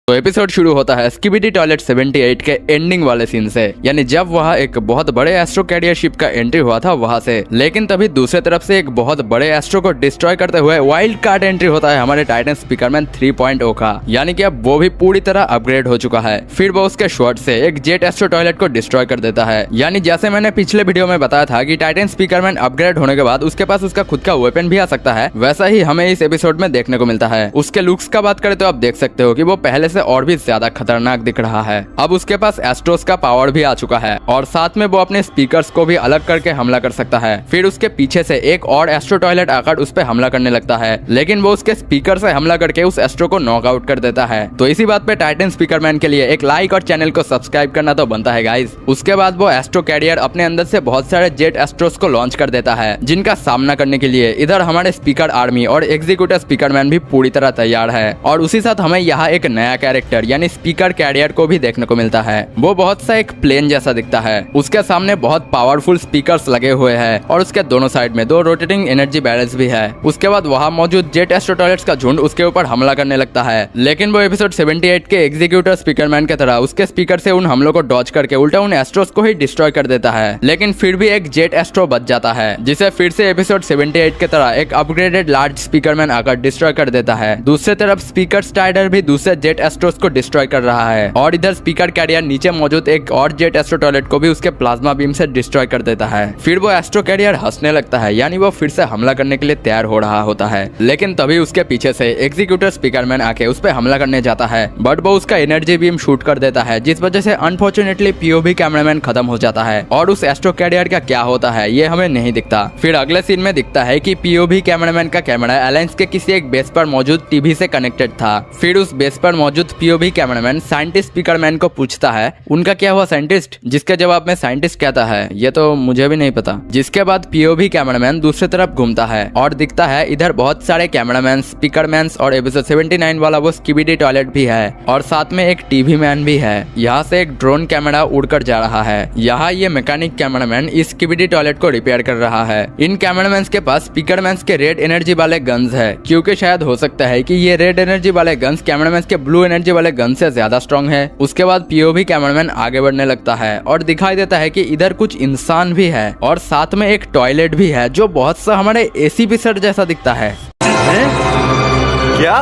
तो एपिसोड शुरू होता है स्किबिडी टॉयलेट 78 के एंडिंग वाले सीन से, यानी जब वहाँ एक बहुत बड़े एस्ट्रो कैरियर शिप का एंट्री हुआ था वहाँ से। लेकिन तभी दूसरे तरफ से एक बहुत बड़े एस्ट्रो को डिस्ट्रॉय करते हुए वाइल्ड कार्ड एंट्री होता है हमारे टाइटन स्पीकरमैन 3.0 का, यानी कि अब वो भी पूरी तरह अपग्रेड हो चुका है। फिर वो उसके शॉट से एक जेट एस्ट्रो टॉयलेट को डिस्ट्रॉय कर देता है। यानी जैसे मैंने पिछले वीडियो में बताया था कि टाइटन स्पीकरमैन अपग्रेड होने के बाद उसके पास उसका खुद का वेपन भी आ सकता है, वैसा ही हमें इस एपिसोड में देखने को मिलता है। उसके लुक्स का बात करें तो आप देख सकते हो कि वो पहले से और भी ज्यादा खतरनाक दिख रहा है। अब उसके पास एस्ट्रोस का पावर भी आ चुका है और साथ में वो अपने स्पीकर्स को भी अलग करके हमला कर सकता है। फिर उसके पीछे से एक और एस्ट्रो टॉयलेट आकर उस पे हमला करने लगता है, लेकिन वो उसके स्पीकर से हमला करके उस एस्ट्रो को नॉकआउट कर देता है। तो इसी बात पे टाइटन स्पीकरमैन के लिए एक लाइक और चैनल को सब्सक्राइब करना तो बनता है गाइस। उसके बाद वो एस्ट्रो कैरियर अपने अंदर से बहुत सारे जेट एस्ट्रोस को लॉन्च कर देता है, जिनका सामना करने के लिए इधर हमारे स्पीकर आर्मी और एग्जीक्यूटिव स्पीकरमैन भी पूरी तरह तैयार है। और उसी साथ हमें यहाँ एक नया कैरेक्टर यानी स्पीकर कैरियर को भी देखने को मिलता है। वो बहुत सा एक प्लेन जैसा दिखता है, उसके सामने बहुत पावरफुल स्पीकर्स लगे हुए हैं और उसके दोनों साइड में 2 रोटेटिंग एनर्जी बैरल्स भी है। उसके बाद वहाँ मौजूद जेट एस्ट्रो टॉयलेट्स का झुंड उसके ऊपर हमला करने लगता है, लेकिन वो एपिसोड 78 के एग्जीक्यूटिव स्पीकरमैन की तरह उसके स्पीकर से उन हमलों को डॉज करके उल्टा उन एस्ट्रोस को ही डिस्ट्रॉय कर देता है। लेकिन फिर भी एक जेट एस्ट्रो बच जाता है, जिसे फिर से एपिसोड 78 की तरह एक अपग्रेडेड लार्ज स्पीकरमैन आकर डिस्ट्रॉय कर देता है। दूसरी तरफ स्पीकर स्टाइडर भी दूसरे जेट एस्ट्रोस को डिस्ट्रॉय कर रहा है और इधर स्पीकर कैरियर नीचे मौजूद एक और जेट एस्ट्रो टॉयलेट को भी उसके प्लाज्मा बीम से डिस्ट्रॉय कर देता है। फिर वो एस्ट्रो कैरियर हंसने लगता है, यानी वो फिर से हमला करने के लिए तैयार हो रहा होता है। लेकिन तभी उसके पीछे से एग्जीक्यूटिव स्पीकरमैन आके उस पे हमला करने जाता है, बट वो उसका एनर्जी बीम शूट कर देता है, जिस वजह से अनफॉर्चुनेटली पीओवी कैमरामैन खत्म हो जाता है। और उस एस्ट्रो कैरियर का क्या होता है ये हमें नहीं दिखता। फिर अगले सीन में दिखता है कि पीओवी कैमरामैन का कैमरा अलायंस के किसी एक बेस पर मौजूद टीवी से कनेक्टेड था। फिर उस बेस पर मौजूद पीओवी कैमरामैन साइंटिस्ट स्पीकरमैन को पूछता है उनका क्या हुआ साइंटिस्ट, जिसके जवाब में साइंटिस्ट कहता है ये तो मुझे भी नहीं पता। जिसके बाद पीओवी कैमरामैन दूसरी तरफ घूमता है और दिखता है इधर बहुत सारे कैमरामैन, स्पीकरमैन और एपिसोड 79 वाला वो स्किबिडी टॉयलेट भी है और साथ में एक टीवी मैन भी है। यहाँ से एक ड्रोन कैमरा उड़कर जा रहा है। यहाँ ये मैकेनिक कैमरामैन इस स्किबिडी टॉयलेट को रिपेयर कर रहा है। इन कैमरामैन के पास स्पीकरमैन के रेड एनर्जी वाले गन्स है, क्योंकि शायद हो सकता है कि ये रेड एनर्जी वाले गन्स कैमरामैन के ब्लू एनर्जी वाले गन से ज्यादा स्ट्रॉन्ग है। उसके बाद पीओवी कैमरामैन आगे बढ़ने लगता है और दिखाई देता है कि इधर कुछ इंसान भी है और साथ में एक टॉयलेट भी है जो बहुत सा हमारे एसीपी सेट जैसा दिखता है। क्या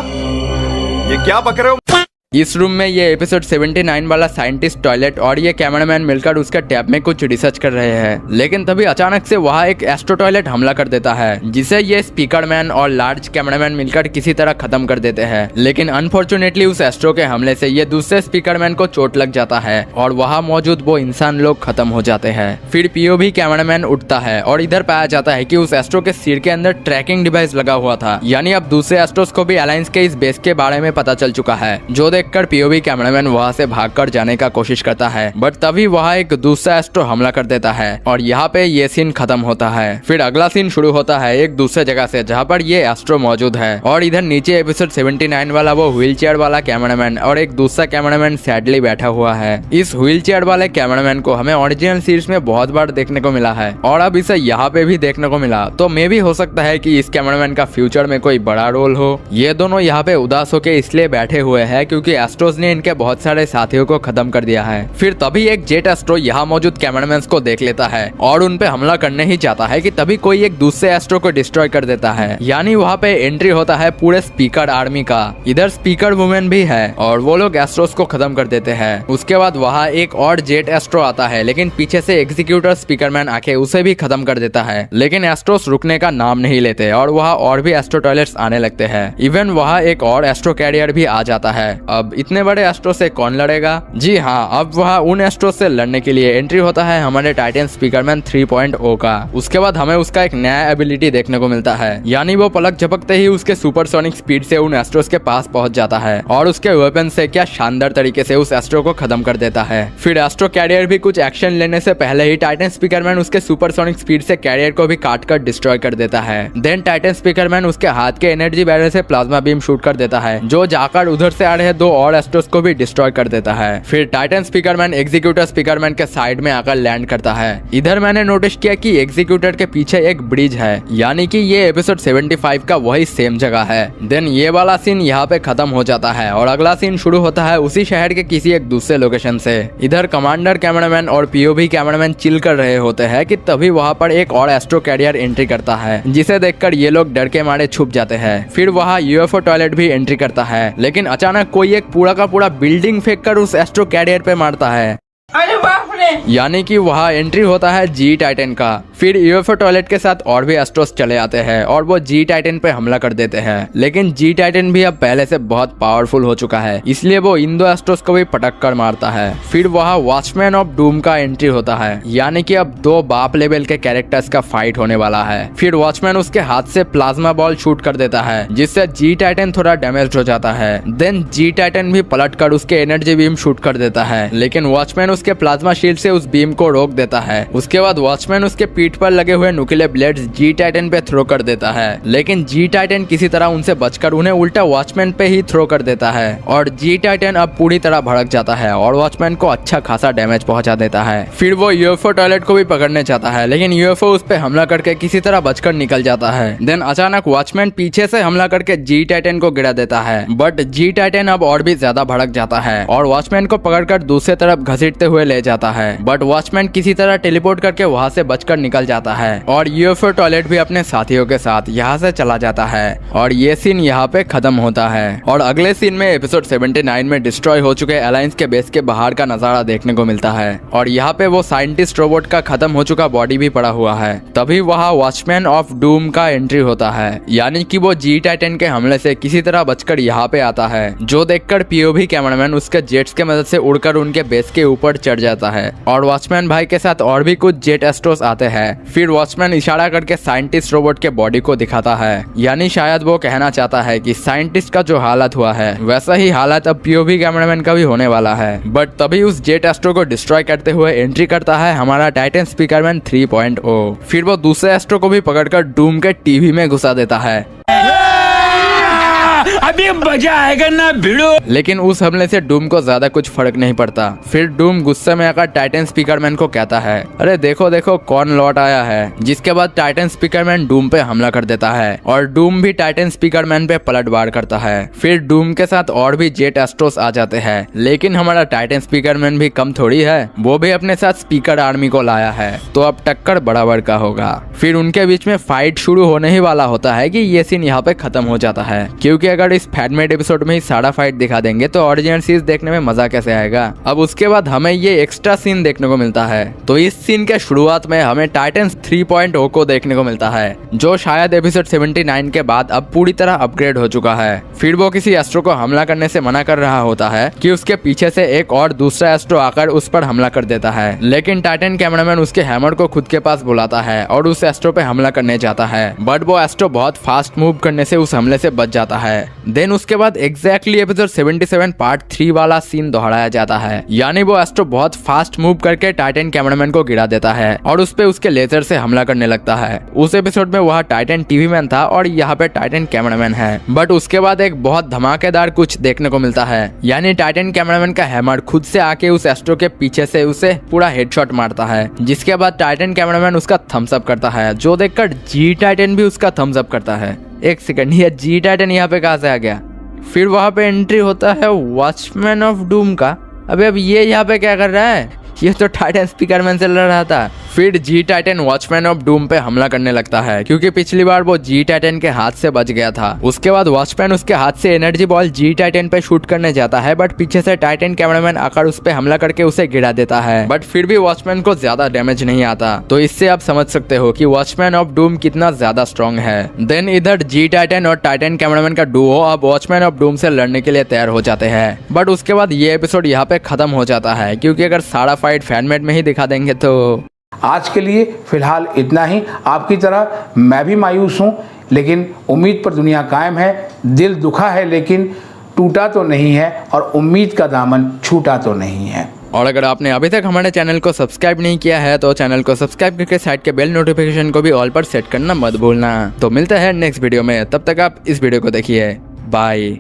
ये क्या बक रहे हो? इस रूम में ये एपिसोड 79 वाला साइंटिस्ट टॉयलेट और ये कैमरामैन मिलकर उसके टैब में कुछ रिसर्च कर रहे हैं। लेकिन तभी अचानक से वहाँ एक एस्ट्रो टॉयलेट हमला कर देता है, जिसे ये स्पीकरमैन और लार्ज कैमरामैन मिलकर किसी तरह खत्म कर देते हैं। लेकिन अनफॉर्चुनेटली उस एस्ट्रो के हमले से ये दूसरे स्पीकरमैन को चोट लग जाता है और वहाँ मौजूद वो इंसान लोग खत्म हो जाते हैं। फिर पीओवी कैमरामैन उठता है और इधर पाया जाता है कि उस एस्ट्रो के सिर के अंदर ट्रैकिंग डिवाइस लगा हुआ था, यानी अब दूसरे एस्ट्रोस को भी अलायंस के इस बेस के बारे में पता चल चुका है। जो देखकर पीओवी कैमरामैन वहां से भागकर जाने का कोशिश करता है, बट तभी वहां एक दूसरा एस्ट्रो हमला कर देता है और यहाँ पे ये सीन खत्म होता है। फिर अगला सीन शुरू होता है एक दूसरे जगह से जहाँ पर ये एस्ट्रो मौजूद है और इधर नीचे एपिसोड 79 वाला वो व्हील चेयर वाला कैमरामैन और एक दूसरा कैमरामैन सैडली बैठा हुआ है। इस व्हील चेयर वाले कैमरामैन को हमें ओरिजिनल सीरीज में बहुत बार देखने को मिला है और अब इसे यहाँ पे भी देखने को मिला, तो मे भी हो सकता है कि इस कैमरामैन का फ्यूचर में कोई बड़ा रोल हो। ये दोनों यहाँ पे उदास होके इसलिए बैठे हुए हैं क्योंकि एस्ट्रोस ने इनके बहुत सारे साथियों को खत्म कर दिया है। फिर तभी एक जेट एस्ट्रो यहाँ मौजूद कैमरामैन को देख लेता है और उन पे हमला करने ही चाहता है कि तभी कोई एक दूसरे एस्ट्रो को डिस्ट्रॉय कर देता है। यानी वहाँ पे एंट्री होता है पूरे स्पीकर आर्मी का। इधर स्पीकर वुमेन भी है और वो लोग एस्ट्रोस को खत्म कर देते हैं। उसके बाद वहाँ एक और जेट एस्ट्रो आता है, लेकिन पीछे से एग्जीक्यूटिव स्पीकरमैन आके उसे भी खत्म कर देता है। लेकिन एस्ट्रोस रुकने का नाम नहीं लेते और वहाँ और भी एस्ट्रो टॉयलेट्स आने लगते हैं। इवन वहाँ एक और एस्ट्रो कैरियर भी आ जाता है। अब इतने बड़े एस्ट्रो से कौन लड़ेगा? जी हाँ, अब वहाँ उन एस्ट्रो से लड़ने के लिए एंट्री होता है हमारे टाइटन स्पीकरमैन 3.0 का। उसके बाद हमें उसका एक नया एबिलिटी देखने को मिलता है, यानी वो पलक झपकते ही उसके सुपरसोनिक स्पीड से उन एस्ट्रोस के पास पहुंच जाता है और उसके वेपन से क्या शानदार तरीके से उस एस्ट्रो को खत्म कर देता है। फिर एस्ट्रो कैरियर भी कुछ एक्शन लेने से पहले ही टाइटन स्पीकरमैन उसके सुपरसोनिक स्पीड से कैरियर को भी काट कर डिस्ट्रॉय कर देता है। देन टाइटन स्पीकरमैन उसके हाथ के एनर्जी बैरल से प्लाज्मा बीम शूट कर देता है, जो जाकर उधर से आ रहे दो और एस्ट्रोस को भी डिस्ट्रॉय कर देता है। फिर टाइटन स्पीकरमैन एग्जीक्यूटर स्पीकरमैन के साइड में आकर लैंड करता है। इधर मैंने नोटिस किया कि एग्जीक्यूटर के पीछे एक ब्रिज है, यानी कि ये एपिसोड 75 का वही सेम जगह है। देन ये वाला सीन यहाँ पे खत्म हो जाता है और अगला सीन शुरू होता है उसी शहर के किसी एक दूसरे लोकेशन से। इधर कमांडर कैमरामैन और पीओवी कैमरामैन चिल कर रहे होते हैं कि तभी वहाँ पर एक और एस्ट्रो कैरियर एंट्री करता है, जिसे देखकर ये लोग डर के मारे छुप जाते हैं। फिर वहाँ यूएफओ टॉयलेट भी एंट्री करता है, लेकिन अचानक कोई एक पूरा का पूरा बिल्डिंग फेंक कर उस एस्ट्रो कैरियर पे मारता है। अरे बाप रे! यानी कि वहाँ एंट्री होता है जी टाइटन का। फिर यूएफओ टॉयलेट के साथ और भी एस्ट्रोस चले आते हैं और वो जी टाइटन पे हमला कर देते हैं, लेकिन जी टाइटन भी अब पहले से बहुत पावरफुल हो चुका है, इसलिए वो इन दो एस्ट्रोस को भी पटक कर मारता है। फिर वहाँ वॉचमैन ऑफ डूम का एंट्री होता है, यानी कि अब दो बाप लेवल के कैरेक्टर्स का फाइट होने वाला है। फिर वॉचमैन उसके हाथ से प्लाज्मा बॉल शूट कर देता है, जिससे जी टाइटन थोड़ा डैमेज हो जाता है। देन जी टाइटन भी पलट कर उसके एनर्जी बीम शूट कर देता है, लेकिन वॉचमैन उसके प्लाज्मा शील्ड से उस बीम को रोक देता है। उसके बाद वॉचमैन उसके पीठ पर लगे हुए नुकीले ब्लेड्स जी टाइटन पे थ्रो कर देता है, लेकिन जी टाइटन किसी तरह उनसे बचकर उन्हें उल्टा वॉचमैन पे ही थ्रो कर देता है और जी टाइटन अब पूरी तरह भड़क जाता है और वॉचमैन को अच्छा खासा डैमेज पहुंचा देता है। फिर वो यूएफओ टॉयलेट को भी पकड़ने चाहता है, लेकिन यूएफओ उस पे हमला करके किसी तरह बचकर निकल जाता है। देन अचानक वॉचमैन पीछे से हमला करके जी टाइटन को गिरा देता है, बट जी टाइटन अब और भी ज्यादा भड़क जाता है और वॉचमैन को पकड़कर दूसरे तरफ घसीटते हुए ले जाता है, बट वॉचमैन किसी तरह टेलीपोर्ट करके वहाँ से बचकर निकल जाता है और यूएफओ टॉयलेट भी अपने साथियों के साथ यहाँ से चला जाता है और ये सीन यहाँ पे खत्म होता है। और अगले सीन में एपिसोड 79 में डिस्ट्रॉय हो चुके अलायंस के बेस के बाहर का नजारा देखने को मिलता है और यहाँ पे वो साइंटिस्ट रोबोट का खत्म हो चुका बॉडी भी पड़ा हुआ है। तभी वहाँ वॉचमैन ऑफ डूम का एंट्री होता है, यानी कि वो जी टाइटन के हमले से किसी तरह बचकर यहाँ पे आता है, जो देखकर पीओवी कैमरामैन उसके जेट्स के मदद से उड़कर उनके बेस के ऊपर चढ़ जाता है और वॉचमैन भाई के साथ और भी कुछ जेट एस्ट्रोस आते हैं। फिर वॉचमैन इशारा करके साइंटिस्ट रोबोट के बॉडी को दिखाता है, यानी शायद वो कहना चाहता है कि साइंटिस्ट का जो हालत हुआ है वैसा ही हालत अब पीओवी कैमरामैन का भी होने वाला है। बट तभी उस जेट एस्ट्रो को डिस्ट्रॉय करते हुए एंट्री करता है हमारा टाइटन स्पीकरमैन 3.0। फिर वो दूसरे एस्ट्रो को भी पकड़कर डूम के टीवी में घुसा देता है। अभी मजा आएगा ना भिड़ो। लेकिन उस हमले से डूम को ज्यादा कुछ फर्क नहीं पड़ता। फिर डूम गुस्से में आकर टाइटन स्पीकरमैन को कहता है, अरे देखो देखो कौन लौट आया है। जिसके बाद टाइटन स्पीकरमैन डूम पे हमला कर देता है और डूम भी टाइटन स्पीकरमैन पे पलटवार करता है। फिर डूम के साथ और भी जेट एस्ट्रोस आ जाते हैं, लेकिन हमारा टाइटन स्पीकरमैन भी कम थोड़ी है, वो भी अपने साथ स्पीकर आर्मी को लाया है, तो अब टक्कर बराबर का होगा। फिर उनके बीच में फाइट शुरू होने ही वाला होता है कि ये सीन यहाँ पे खत्म हो जाता है, क्योंकि अगर इस फैनमेड एपिसोड में ही सारा फाइट दिखा देंगे तो ओरिजिनल सीरीज देखने में मजा कैसे आएगा। अब उसके बाद हमें ये एक्स्ट्रा सीन देखने को मिलता है, तो इस सीन के शुरुआत में हमें टाइटन 3.0 को देखने को मिलता है, जो शायद एपिसोड 79 के बाद अब पूरी तरह अपग्रेड हो चुका है। फिर वो किसी एस्ट्रो को हमला करने से मना कर रहा होता है कि उसके पीछे से एक और दूसरा एस्ट्रो आकर उस पर हमला कर देता है, लेकिन टाइटन कैमरामैन उसके हैमर को खुद के पास बुलाता है और उस एस्ट्रो पे हमला करने जाता है, बट वो एस्ट्रो बहुत फास्ट मूव करने से उस हमले से बच जाता है। देन उसके बाद एग्जैक्टली एपिसोड 77 पार्ट 3 वाला सीन दोहराया जाता है, यानी वो एस्ट्रो बहुत फास्ट मूव करके टाइटन कैमरामैन को गिरा देता है और उस पे उसके लेजर से हमला करने लगता है। उस एपिसोड में वह टाइटन टीवी मैन था और यहाँ पे टाइटन कैमरामैन है, बट उसके बाद एक बहुत धमाकेदार कुछ देखने को मिलता है, यानी टाइटन कैमरामैन का हैमर खुद से आके उस एस्ट्रो के पीछे से उसे पूरा हेडशॉट मारता है, जिसके बाद टाइटन कैमरामैन उसका थम्स अप करता है, जो देखकर जी टाइटन भी उसका थम्स अप करता है। एक सेकंड, ये जी टाइटन यहाँ पे कहाँ से आ गया? फिर वहां पे एंट्री होता है वॉचमैन ऑफ डूम का। अबे अब ये यहाँ पे क्या कर रहा है? ये तो टाइटन स्पीकरमैन से लड़ रहा था। फिर जी टाइटन वॉचमैन ऑफ डूम पे हमला करने लगता है, क्योंकि पिछली बार वो जी टाइटन के हाथ से बच गया था। उसके बाद वॉचमैन उसके हाथ से एनर्जी बॉल जी टाइटन पे शूट करने जाता है, बट पीछे से टाइटन कैमरामैन आकर उस पे हमला करके उसे गिरा देता है, बट फिर भी वॉचमैन को ज्यादा डैमेज नहीं आता। तो इससे आप समझ सकते हो कि वॉचमैन ऑफ डूम कितना ज्यादा स्ट्रॉन्ग है। देन इधर जी टाइटन और टाइटन कैमरामैन का डुओ अब वॉचमैन ऑफ डूम से लड़ने के लिए तैयार हो जाते हैं, बट उसके बाद ये एपिसोड यहाँ पे खत्म हो जाता है, क्योंकि अगर सारा फाइट फैनमेड में ही दिखा देंगे तो। आज के लिए फिलहाल इतना ही। आपकी तरह मैं भी मायूस हूँ, लेकिन उम्मीद पर दुनिया कायम है। दिल दुखा है लेकिन टूटा तो नहीं है, और उम्मीद का दामन छूटा तो नहीं है। और अगर आपने अभी तक हमारे चैनल को सब्सक्राइब नहीं किया है तो चैनल को सब्सक्राइब करके साइड के बेल नोटिफिकेशन को भी ऑल पर सेट करना मत भूलना। तो मिलते हैं नेक्स्ट वीडियो में, तब तक आप इस वीडियो को देखिए। बाय।